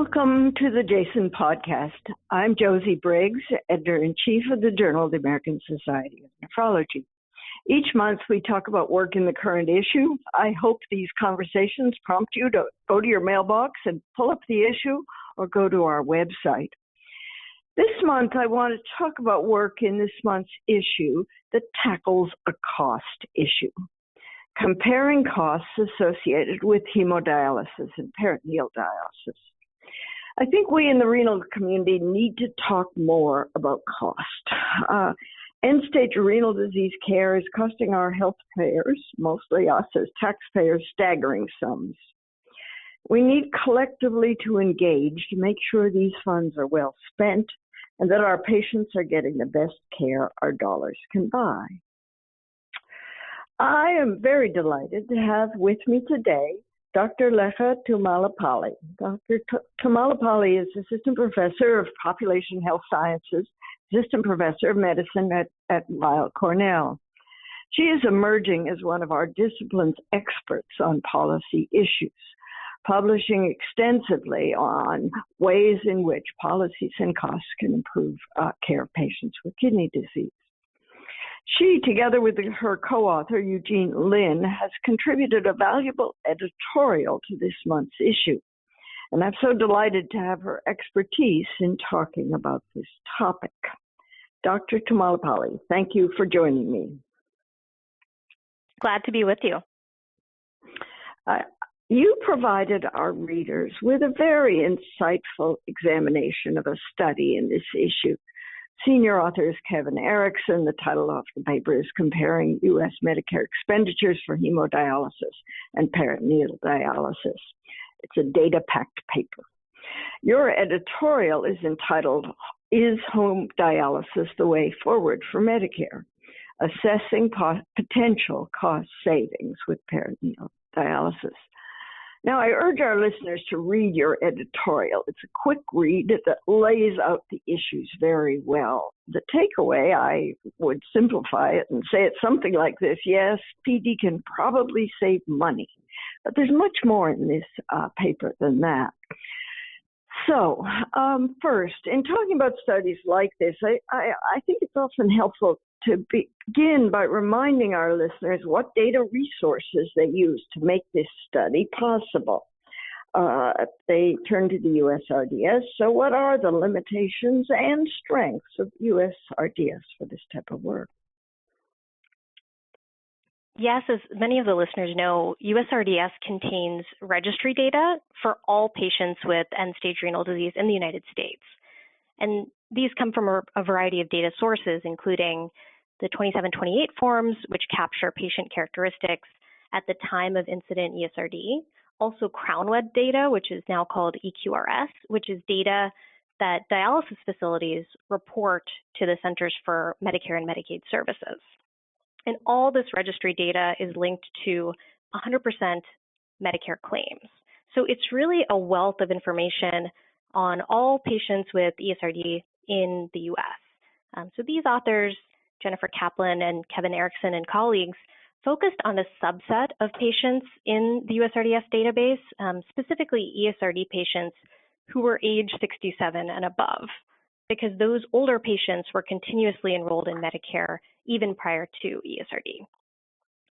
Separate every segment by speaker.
Speaker 1: Welcome to the JASN podcast. I'm Josie Briggs, editor-in-chief of the Journal of the American Society of Nephrology. Each month we talk about work in the current issue. I hope these conversations prompt you to go to your mailbox and pull up the issue or go to our website. This month I want to talk about work in this month's issue that tackles a cost issue, comparing costs associated with hemodialysis and peritoneal dialysis. I think we in the renal community need to talk more about cost. End-stage renal disease care is costing our health payers, mostly us as taxpayers, staggering sums. We need collectively to engage to make sure these funds are well spent and that our patients are getting the best care our dollars can buy. I am very delighted to have with me today Dr. Lekha Tummalapalli. Dr. Tummalapalli is Assistant Professor of Population Health Sciences, Assistant Professor of Medicine at Weill Cornell. She is emerging as one of our discipline's experts on policy issues, publishing extensively on ways in which policies and costs can improve care of patients with kidney disease. She, together with her co-author, Eugene Lin, has contributed a valuable editorial to this month's issue. And I'm so delighted to have her expertise in talking about this topic. Dr. Tummalapalli, thank you for joining me.
Speaker 2: Glad to be with you.
Speaker 1: You provided our readers with a very insightful examination of a study in this issue. Senior author is Kevin Erickson. The title of the paper is Comparing U.S. Medicare Expenditures for Hemodialysis and Peritoneal Dialysis. It's a data-packed paper. Your editorial is entitled, Is Home Dialysis the Way Forward for Medicare? Assessing Potential Cost Savings with Peritoneal Dialysis. Now, I urge our listeners to read your editorial. It's a quick read that lays out the issues very well. The takeaway, I would simplify it and say it's something like this. Yes, PD can probably save money, but there's much more in this paper than that. So, first, in talking about studies like this, I think it's often helpful to begin by reminding our listeners what data resources they used to make this study possible. They turned to the USRDS. So what are the limitations and strengths of USRDS for this type of work?
Speaker 2: Yes, as many of the listeners know, USRDS contains registry data for all patients with end-stage renal disease in the United States. And these come from a variety of data sources, including the 2728 forms, which capture patient characteristics at the time of incident ESRD. Also CrownWeb data, which is now called EQRS, which is data that dialysis facilities report to the Centers for Medicare and Medicaid Services. And all this registry data is linked to 100% Medicare claims. So it's really a wealth of information on all patients with ESRD in the US. So these authors, Jennifer Kaplan and Kevin Erickson and colleagues, focused on a subset of patients in the USRDS database, specifically ESRD patients who were age 67 and above, because those older patients were continuously enrolled in Medicare even prior to ESRD.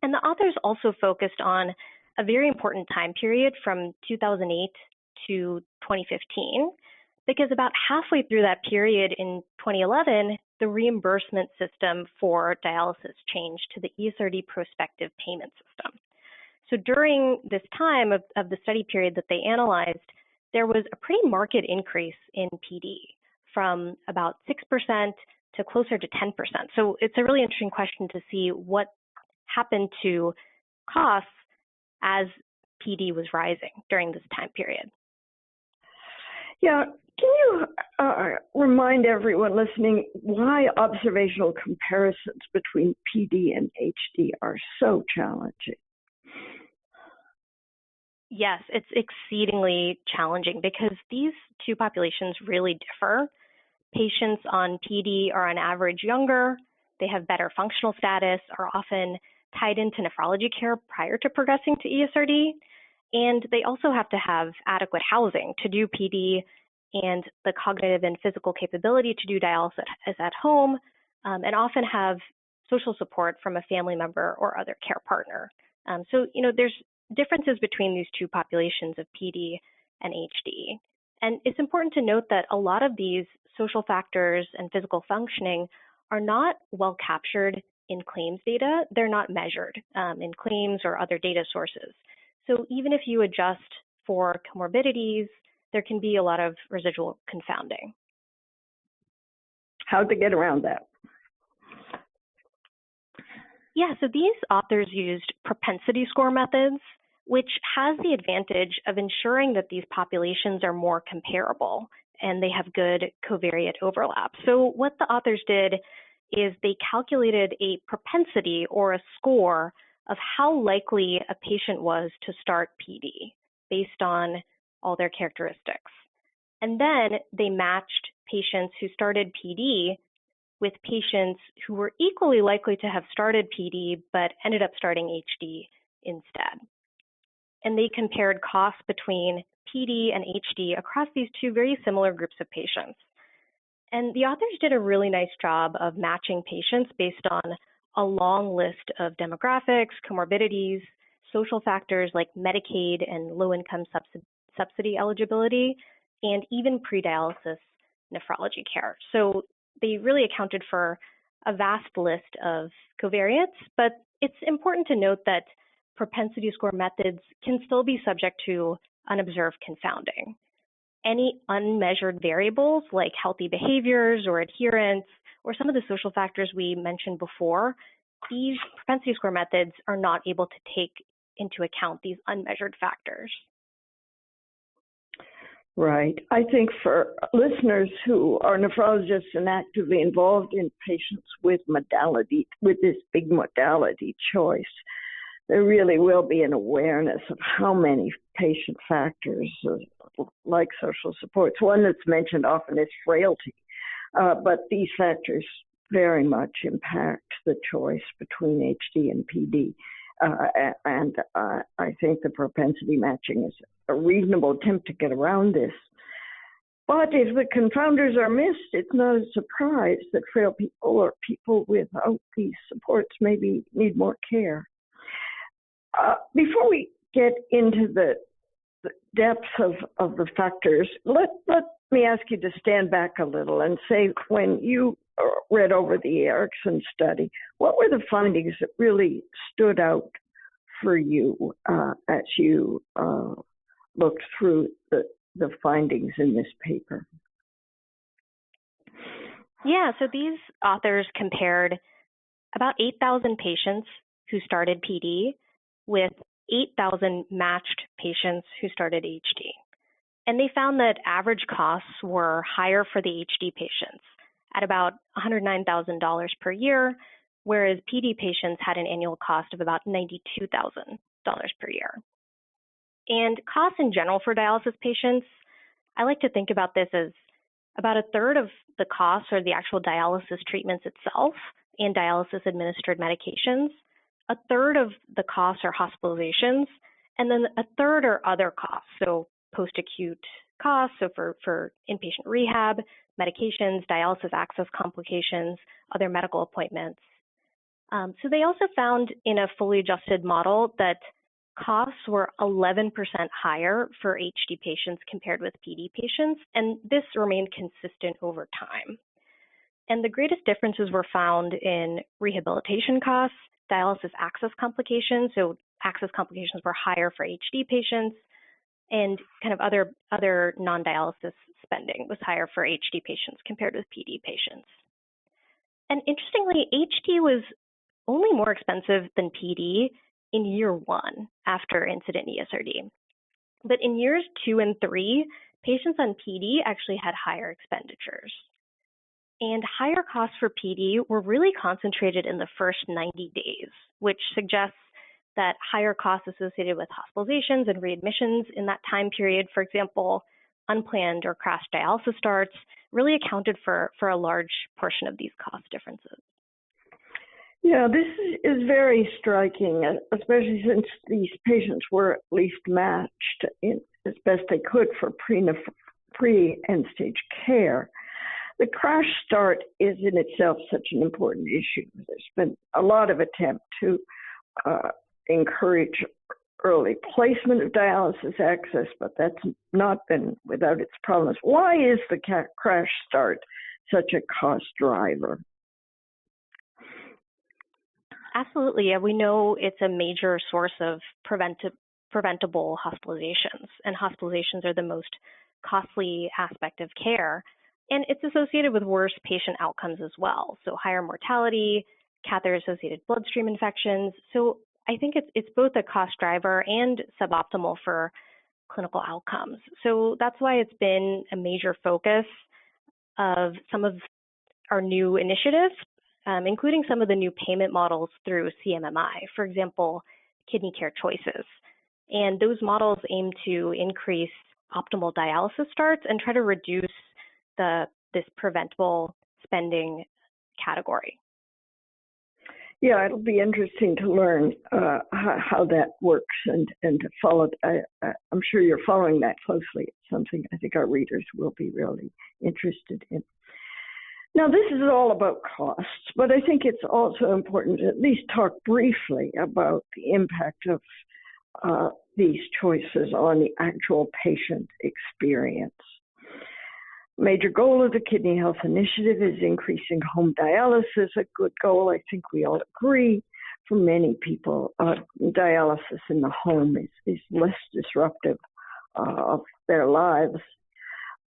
Speaker 2: And the authors also focused on a very important time period from 2008 to 2015, because about halfway through that period in 2011, the reimbursement system for dialysis changed to the ESRD prospective payment system. So during this time of the study period that they analyzed, there was a pretty marked increase in PD from about 6% to closer to 10%. So it's a really interesting question to see what happened to costs as PD was rising during this time period.
Speaker 1: Yeah, can you remind everyone listening why observational comparisons between PD and HD are so challenging?
Speaker 2: Yes, it's exceedingly challenging because these two populations really differ. Patients on PD are on average younger, they have better functional status, are often tied into nephrology care prior to progressing to ESRD, And they also have to have adequate housing to do PD and the cognitive and physical capability to do dialysis at home, and often have social support from a family member or other care partner. So, there's differences between these two populations of PD and HD. And it's important to note that a lot of these social factors and physical functioning are not well captured in claims data. They're not measured in claims or other data sources. So even if you adjust for comorbidities, there can be a lot of residual confounding.
Speaker 1: How to get around that?
Speaker 2: Yeah, so these authors used propensity score methods, which has the advantage of ensuring that these populations are more comparable and they have good covariate overlap. So what the authors did is they calculated a propensity or a score of how likely a patient was to start PD based on all their characteristics. And then they matched patients who started PD with patients who were equally likely to have started PD but ended up starting HD instead. And they compared costs between PD and HD across these two very similar groups of patients. And the authors did a really nice job of matching patients based on a long list of demographics, comorbidities, social factors like Medicaid and low-income subsidy eligibility, and even pre-dialysis nephrology care. So they really accounted for a vast list of covariates, but it's important to note that propensity score methods can still be subject to unobserved confounding. Any unmeasured variables like healthy behaviors or adherence or some of the social factors we mentioned before, these propensity score methods are not able to take into account these unmeasured factors.
Speaker 1: Right. I think for listeners who are nephrologists and actively involved in patients with this big modality choice, there really will be an awareness of how many patient factors, like social supports. One that's mentioned often is frailty, but these factors very much impact the choice between HD and PD. And I think the propensity matching is a reasonable attempt to get around this. But if the confounders are missed, it's not a surprise that frail people or people without these supports maybe need more care. Before we get into the depths of the factors, let me ask you to stand back a little and say, when you read over the Erickson study, what were the findings that really stood out for you as you looked through the findings in this paper?
Speaker 2: Yeah, so these authors compared about 8,000 patients who started PD with 8,000 matched patients who started HD. And they found that average costs were higher for the HD patients at about $109,000 per year, whereas PD patients had an annual cost of about $92,000 per year. And costs in general for dialysis patients, I like to think about this as about a third of the costs are the actual dialysis treatments itself and dialysis administered medications. A third of the costs are hospitalizations, and then a third are other costs, so post-acute costs, so for inpatient rehab, medications, dialysis access complications, other medical appointments. So they also found in a fully adjusted model that costs were 11% higher for HD patients compared with PD patients, and this remained consistent over time. And the greatest differences were found in rehabilitation costs, dialysis access complications, so access complications were higher for HD patients, and kind of other non-dialysis spending was higher for HD patients compared with PD patients. And interestingly, HD was only more expensive than PD in year 1 after incident ESRD. But in years 2 and 3, patients on PD actually had higher expenditures. And higher costs for PD were really concentrated in the first 90 days, which suggests that higher costs associated with hospitalizations and readmissions in that time period, for example, unplanned or crash dialysis starts, really accounted for a large portion of these cost differences.
Speaker 1: Yeah, this is very striking, especially since these patients were at least matched as best they could for pre end stage care. The crash start is in itself such an important issue. There's been a lot of attempt to encourage early placement of dialysis access, but that's not been without its problems. Why is the crash start such a cost driver?
Speaker 2: Absolutely. Yeah, we know it's a major source of preventable hospitalizations, and hospitalizations are the most costly aspect of care. And it's associated with worse patient outcomes as well. So higher mortality, catheter-associated bloodstream infections. So I think it's both a cost driver and suboptimal for clinical outcomes. So that's why it's been a major focus of some of our new initiatives, including some of the new payment models through CMMI, for example, Kidney Care Choices. And those models aim to increase optimal dialysis starts and try to reduce this preventable spending category.
Speaker 1: Yeah, it'll be interesting to learn how that works and to follow. I'm sure you're following that closely. It's something I think our readers will be really interested in. Now, this is all about costs, but I think it's also important to at least talk briefly about the impact of these choices on the actual patient experience. Major goal of the Kidney Health Initiative is increasing home dialysis, a good goal. I think we all agree. For many people, dialysis in the home is less disruptive of their lives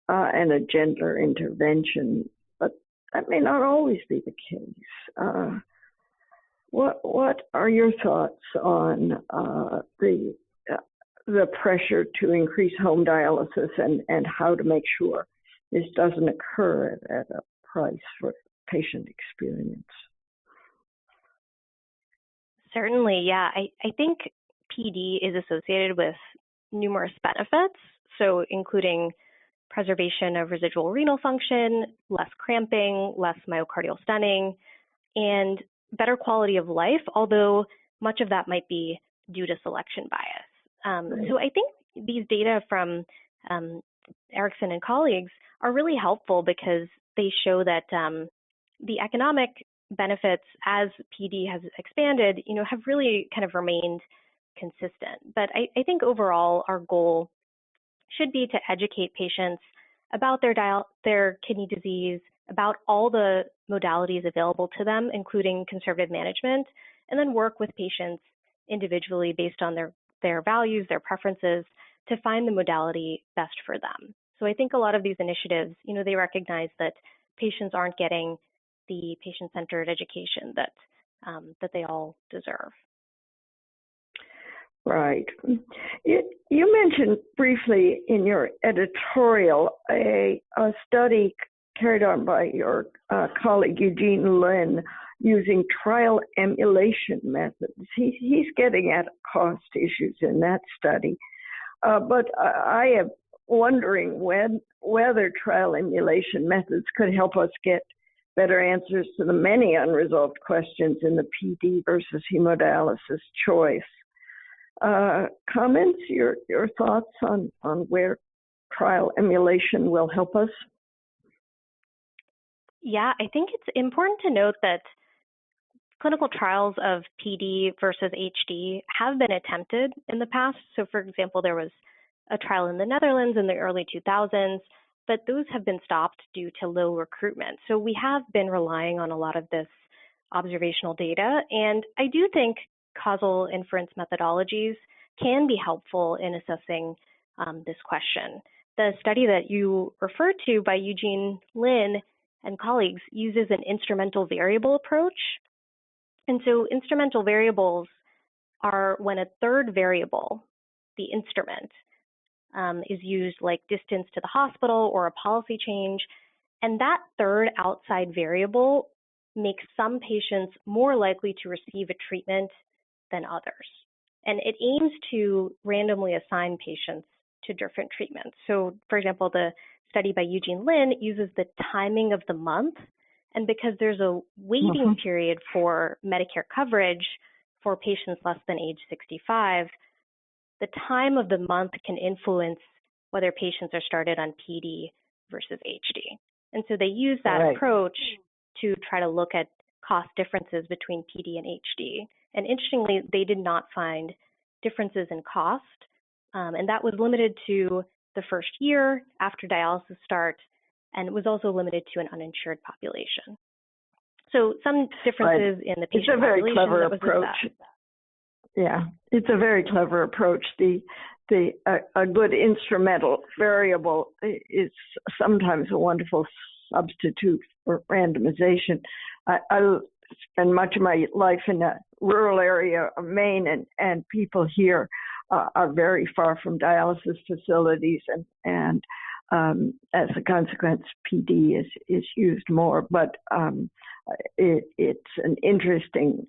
Speaker 1: and a gentler intervention. But that may not always be the case. What are your thoughts on the pressure to increase home dialysis and how to make sure this doesn't occur at a price for patient experience?
Speaker 2: Certainly, yeah. I think PD is associated with numerous benefits, so including preservation of residual renal function, less cramping, less myocardial stenting, and better quality of life, although much of that might be due to selection bias. So I think these data from Erickson and colleagues are really helpful because they show that the economic benefits as PD has expanded, have really kind of remained consistent. But I think overall our goal should be to educate patients about their kidney disease, about all the modalities available to them, including conservative management, and then work with patients individually based on their values, their preferences, to find the modality best for them. So I think a lot of these initiatives, they recognize that patients aren't getting the patient-centered education that they all deserve.
Speaker 1: Right. You mentioned briefly in your editorial a study carried on by your colleague Eugene Lin using trial emulation methods. He's getting at cost issues in that study. But I am wondering whether trial emulation methods could help us get better answers to the many unresolved questions in the PD versus hemodialysis choice. Comments, your thoughts on where trial emulation will help us?
Speaker 2: Yeah, I think it's important to note that clinical trials of PD versus HD have been attempted in the past. So, for example, there was a trial in the Netherlands in the early 2000s, but those have been stopped due to low recruitment. So we have been relying on a lot of this observational data. And I do think causal inference methodologies can be helpful in assessing this question. The study that you referred to by Eugene Lin and colleagues uses an instrumental variable approach. And so instrumental variables are when a third variable, the instrument, is used like distance to the hospital or a policy change, and that third outside variable makes some patients more likely to receive a treatment than others. And it aims to randomly assign patients to different treatments. So, for example, the study by Eugene Lin uses the timing of the month And because there's a waiting period for Medicare coverage for patients less than age 65, the time of the month can influence whether patients are started on PD versus HD. And so they use that approach to try to look at cost differences between PD and HD. And interestingly, they did not find differences in cost. And that was limited to the first year after dialysis start, and it was also limited to an uninsured population. So some differences in the patient
Speaker 1: It's a very
Speaker 2: population.
Speaker 1: clever approach. Yeah, it's a very clever approach. A good instrumental variable is sometimes a wonderful substitute for randomization. I spend much of my life in a rural area of Maine, and people here are very far from dialysis facilities, and as a consequence, PD is used more. But it's an interesting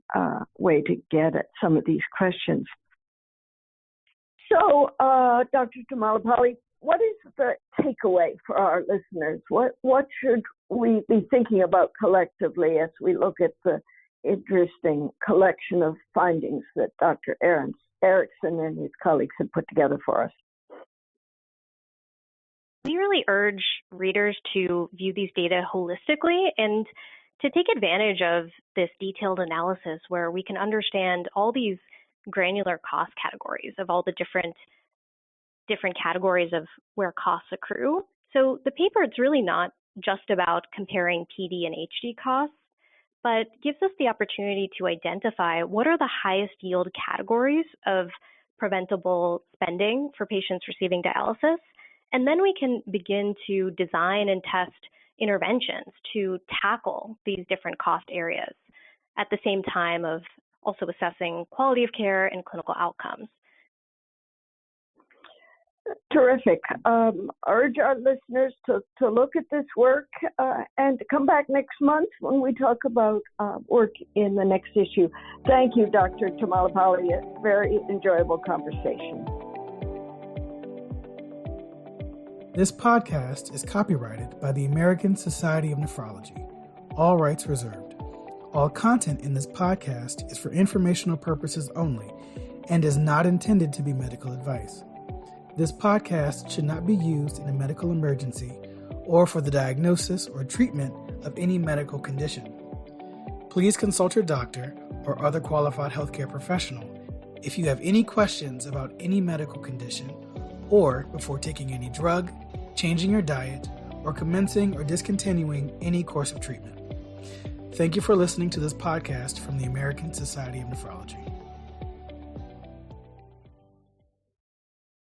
Speaker 1: way to get at some of these questions. So, Dr. Tummalapalli, what is the takeaway for our listeners? What should we be thinking about collectively as we look at the interesting collection of findings that Dr. Erickson and his colleagues have put together for us?
Speaker 2: We really urge readers to view these data holistically and to take advantage of this detailed analysis where we can understand all these granular cost categories of all the different categories of where costs accrue. So the paper, it's really not just about comparing PD and HD costs, but gives us the opportunity to identify what are the highest yield categories of preventable spending for patients receiving dialysis. And then we can begin to design and test interventions to tackle these different cost areas at the same time of also assessing quality of care and clinical outcomes.
Speaker 1: Terrific. Urge our listeners to look at this work and to come back next month when we talk about work in the next issue. Thank you, Dr. Tummalapalli. A very enjoyable conversation.
Speaker 3: This podcast is copyrighted by the American Society of Nephrology. All rights reserved. All content in this podcast is for informational purposes only and is not intended to be medical advice. This podcast should not be used in a medical emergency or for the diagnosis or treatment of any medical condition. Please consult your doctor or other qualified healthcare professional if you have any questions about any medical condition or before taking any drug, changing your diet, or commencing or discontinuing any course of treatment. Thank you for listening to this podcast from the American Society of Nephrology.